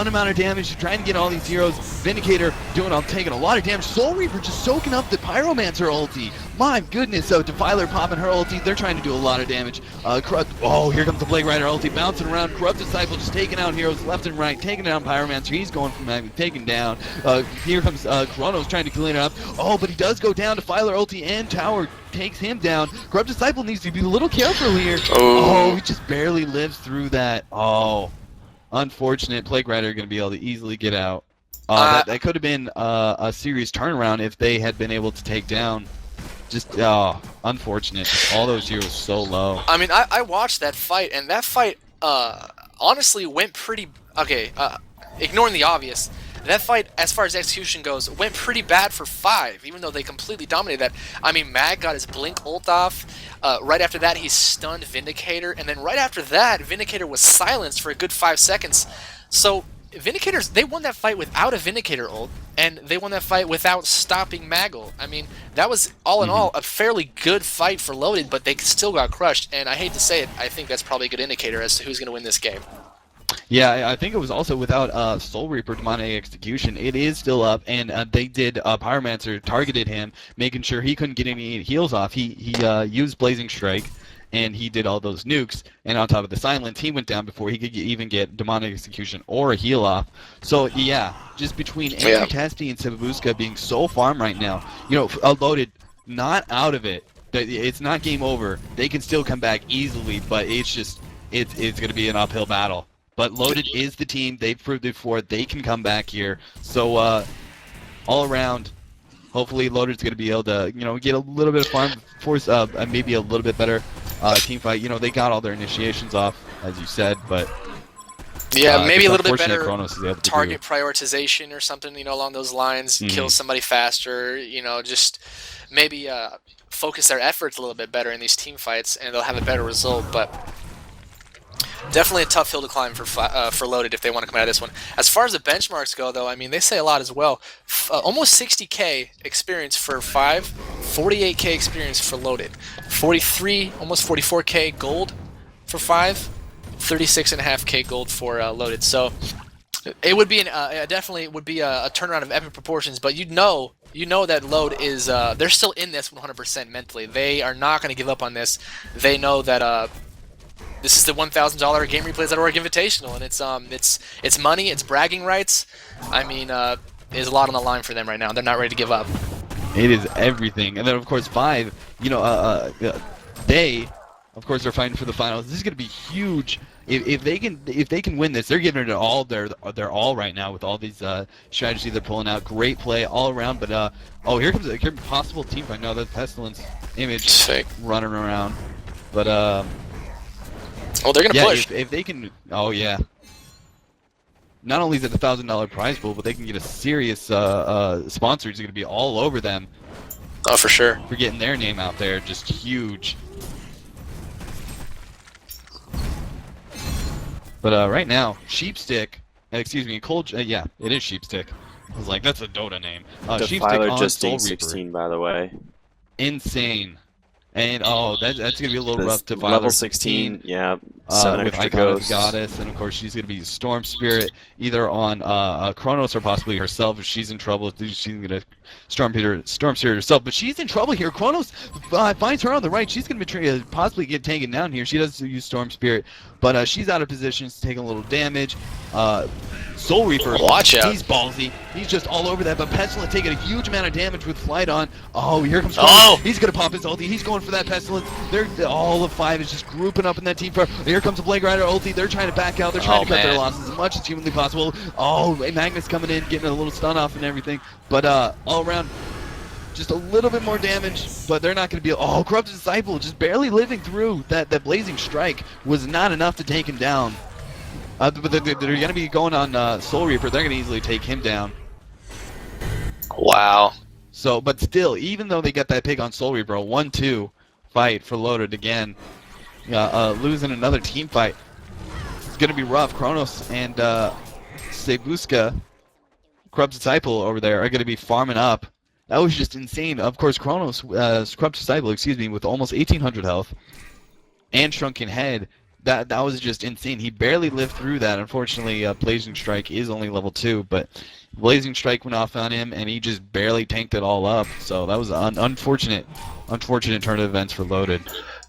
ton amount of damage, trying to get all these heroes. Vindicator taking a lot of damage. Soul Reaper just soaking up the Pyromancer ulti. My goodness, so Defiler popping her ulti. They're trying to do a lot of damage. Here comes the Plague Rider ulti, bouncing around. Corrupt Disciple just taking out heroes left and right, taking down Pyromancer. He's going from that, taken down. Here comes Chronos trying to clean it up. Oh, but he does go down. Defiler ulti and tower takes him down. Corrupt Disciple needs to be a little careful here. Oh, he just barely lives through that. Oh, unfortunate. Plague Rider going to be able to easily get out. That could have been a serious turnaround if they had been able to take down. Just, unfortunate. Just all those heroes so low. I mean, I watched that fight, and that fight, honestly went pretty... Okay, ignoring the obvious, that fight, as far as execution goes, went pretty bad for 5, even though they completely dominated that. I mean, Mag got his Blink ult off. Right after that, he stunned Vindicator, and then right after that, Vindicator was silenced for a good 5 seconds. So, Vindicators, they won that fight without a Vindicator ult, and they won that fight without stopping Mag ult. I mean, that was, all in all, a fairly good fight for Loaded, but they still got crushed, and I hate to say it, I think that's probably a good indicator as to who's going to win this game. Yeah, I think it was also without Soul Reaper Demonic Execution. It is still up, and they did, Pyromancer targeted him, making sure he couldn't get any heals off. He used Blazing Strike, and he did all those nukes, and on top of the silence, he went down before he could even get Demonic Execution or a heal off. So, yeah, just between Andrew Testy and Sebabuska being so farm right now, you know, Loaded, not out of it. It's not game over. They can still come back easily, but it's just, it's going to be an uphill battle. But Loaded is the team. They've proved it before. They can come back here. So, all around, hopefully Loaded's going to be able to, you know, get a little bit of farm, force maybe a little bit better team fight. You know, they got all their initiations off, as you said, but... Yeah, maybe a little bit better target prioritization or something, you know, along those lines. Kill somebody faster, you know, just maybe focus their efforts a little bit better in these team fights, and they'll have a better result, but... Definitely a tough hill to climb for Loaded if they want to come out of this one. As far as the benchmarks go, though, I mean, they say a lot as well. Almost 60k experience for 5, 48k experience for Loaded, 43, almost 44k gold for 5, 36.5k gold for Loaded. So it would be definitely would be a turnaround of epic proportions. But you know that Load is they're still in this 100% mentally. They are not going to give up on this. They know that. This is the $1,000 Game Replays.org Invitational, and it's money, it's bragging rights. I mean, there's a lot on the line for them right now. They're not ready to give up. It is everything, and then of course 5. You know, they, of course, are fighting for the finals. This is going to be huge. If they can win this, they're giving it all their all right now with all these strategies they're pulling out. Great play all around, but oh, here comes a possible team fight. No, that's Pestilence Image running around, but oh, they're gonna push. If they can, oh yeah. Not only is it the $1,000 prize pool, but they can get a serious sponsor who's gonna be all over them. Oh, for sure. For getting their name out there, just huge. But right now, Sheepstick, excuse me, yeah, it is Sheepstick. I was like, that's a Dota name. Sheepstick on just Soul Reaper. 16, by the way. Insane. And oh, that's gonna be a little rough to level 16. Yeah, with Icon of the Goddess, and of course she's gonna be Storm Spirit either on Chronos or possibly herself. If she's in trouble, she's gonna Storm Spirit herself. But she's in trouble here. Chronos finds her on the right. She's gonna be possibly get taken down here. She does use Storm Spirit, but she's out of position. She's taking a little damage. Soul Reaper, watch out. He's ballsy. He's just all over that. But Pestilence taking a huge amount of damage with Flight on. Oh, here comes Chronos. Oh! He's gonna pop his ulti. He's going for that Pestilence. All of 5 is just grouping up in that team. Here comes the Plague Rider ulti. They're trying to back out. They're trying to cut their losses as much as humanly possible. Oh, Magnus coming in, getting a little stun off and everything. But all around, just a little bit more damage. But they're not going to be. Oh, Corrupted Disciple just barely living through that Blazing Strike was not enough to take him down. But they're going to be going on Soul Reaper. They're going to easily take him down. Wow. So, but still, even though they got that pick on Soul Reaper, a 1-2 fight for Loaded again, losing another team fight. It's going to be rough. Chronos and Sebuska, Corrupt Disciple over there, are going to be farming up. That was just insane. Of course, Chronos, Corrupt Disciple, excuse me, with almost 1,800 health and Shrunken Head, that was just insane. He barely lived through that. Unfortunately, Blazing Strike is only level 2, but Blazing Strike went off on him, and he just barely tanked it all up. So that was an unfortunate turn of events for Loaded.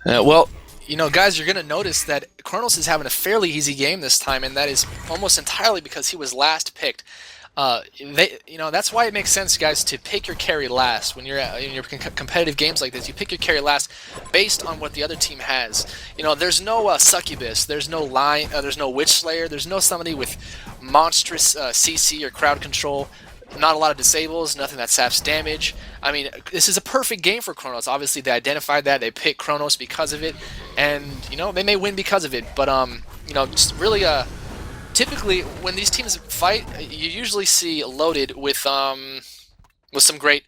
Well, you know, guys, you're going to notice that Kronos is having a fairly easy game this time, and that is almost entirely because he was last picked. That's why it makes sense, guys, to pick your carry last when you're in your competitive games like this. You pick your carry last based on what the other team has. You know, there's no succubus, there's no there's no witch slayer, there's no somebody with monstrous CC or crowd control. Not a lot of disables, nothing that saps damage. I mean, this is a perfect game for Kronos. Obviously, they identified that. They picked Kronos because of it, and you know they may win because of it. But just really typically when these teams fight, you usually see Loaded with some great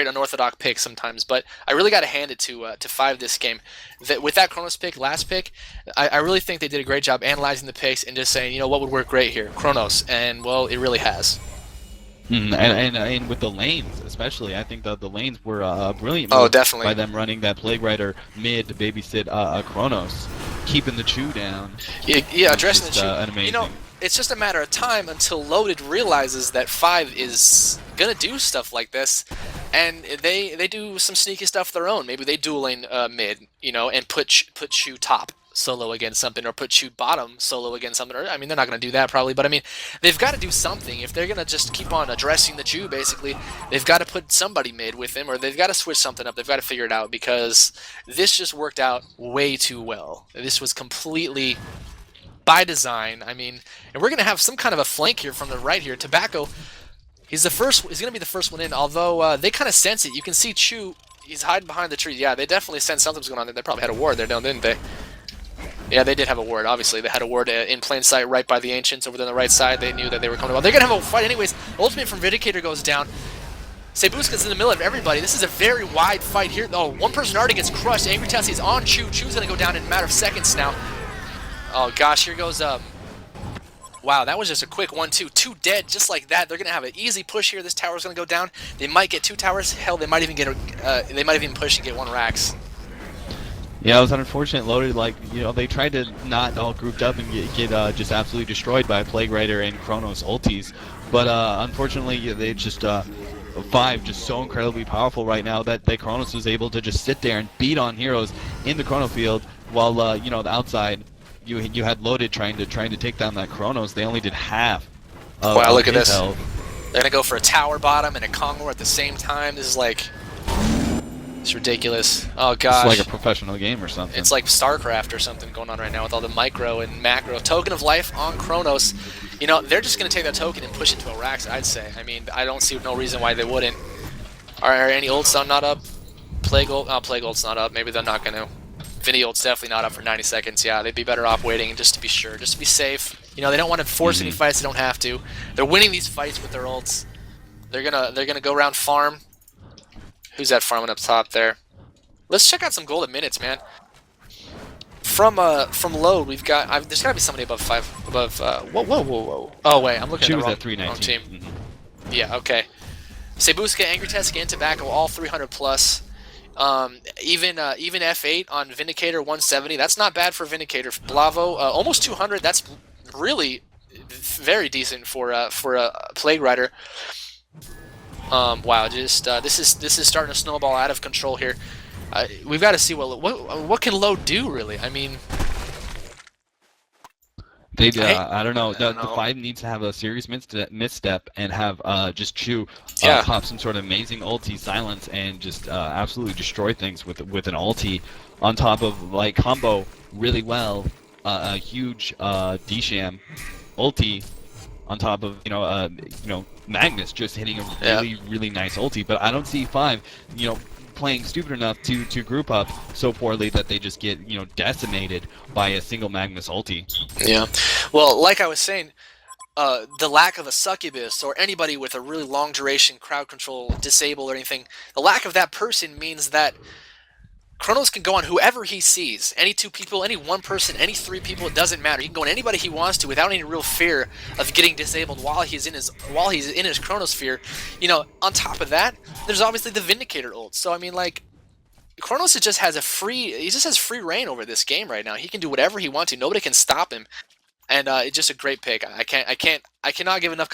unorthodox picks sometimes. But I really got to hand it to Five this game. With that Kronos pick, last pick, I really think they did a great job analyzing the picks and just saying, you know, what would work great here, Kronos, and well, it really has. And with the lanes, especially, I think the lanes were brilliant. Oh, definitely. By them running that Plague Rider mid to babysit Kronos, keeping the Chew down. Yeah, addressing the Chew. Amazing. You know, it's just a matter of time until Loaded realizes that Five is gonna do stuff like this, and they do some sneaky stuff of their own. Maybe they dual lane mid, you know, and put Chew top solo against something, or put Chew bottom solo against something. Or, I mean, they're not going to do that probably, but I mean, they've got to do something. If they're going to just keep on addressing the Chew, basically, they've got to put somebody mid with him, or they've got to switch something up. They've got to figure it out, because this just worked out way too well. This was completely by design. I mean, and we're going to have some kind of a flank here from the right here. Tobacco, he's going to be the first one in, although they kind of sense it. You can see Chew, he's hiding behind the tree. Yeah, they definitely sense something's going on there. They probably had a ward there, didn't they? Yeah, they did have a ward, obviously. They had a ward in plain sight right by the Ancients over there on the right side. They knew that they were coming. Well, they're going to have a fight anyways. Ultimate from Vindicator goes down. Sebuska's in the middle of everybody. This is a very wide fight here. Oh, one person already gets crushed. Angry Tessie's on Chew. Chew's going to go down in a matter of seconds now. Oh, gosh, here goes... Wow, that was just a quick 1-2. 2 dead just like that. They're going to have an easy push here. This tower's going to go down. They might get 2 towers. Hell, they might even get they might even push and get 1 Rax. Yeah, it was unfortunate. Loaded, like, you know, they tried to not all grouped up and get just absolutely destroyed by Plague Rider and Kronos ultis, but unfortunately they just Five just so incredibly powerful right now that Kronos was able to just sit there and beat on heroes in the Chrono field, while the outside you had Loaded trying to take down that Kronos. They only did half. Wow, look at this. Health. They're gonna go for a tower bottom and a Kongor at the same time. This is like... It's ridiculous. Oh gosh. It's like a professional game or something. It's like StarCraft or something going on right now with all the micro and macro. Token of Life on Kronos. You know, they're just going to take that token and push it to a Rax, I'd say. I mean, I don't see no reason why they wouldn't. Are any ults not up? Plague ult's not up. Maybe they're not going to. Vinny ult's definitely not up for 90 seconds. Yeah, they'd be better off waiting just to be sure, just to be safe. You know, they don't want to force any fights. They don't have to. They're winning these fights with their ults. They're gonna go around farm. Who's that farming up top there? Let's check out some golden minutes, man. From load, we've got. There's gotta be somebody above 5. Above. Whoa. Oh wait, I'm looking at the wrong team. Yeah. Okay. Sebuska, Angry Test, and Tobacco, all 300 plus. Even F8 on Vindicator, 170. That's not bad for Vindicator. Blavo, almost 200. That's really very decent for a Plague Rider. Wow, just this is starting to snowball out of control here. We've got to see what can load do, really. I mean, they I don't know. The Five needs to have a serious misstep and have just Chew pop some sort of amazing ulti silence and just absolutely destroy things with an ulti on top of like combo really well a huge D-Sham ulti on top of Magnus just hitting a really nice ulti. But I don't see Five playing stupid enough to group up so poorly that they just get decimated by a single Magnus ulti. Yeah, well, like I was saying, the lack of a succubus or anybody with a really long duration crowd control disable or anything, the lack of that person means that Kronos can go on whoever he sees. Any 2 people, any 1 person, any 3 people, it doesn't matter. He can go on anybody he wants to without any real fear of getting disabled while he's in his Chronosphere. On top of that, there's obviously the Vindicator ult. So I mean, like, Kronos just has he just has free reign over this game right now. He can do whatever he wants to. Nobody can stop him, and it's just a great pick. I cannot give enough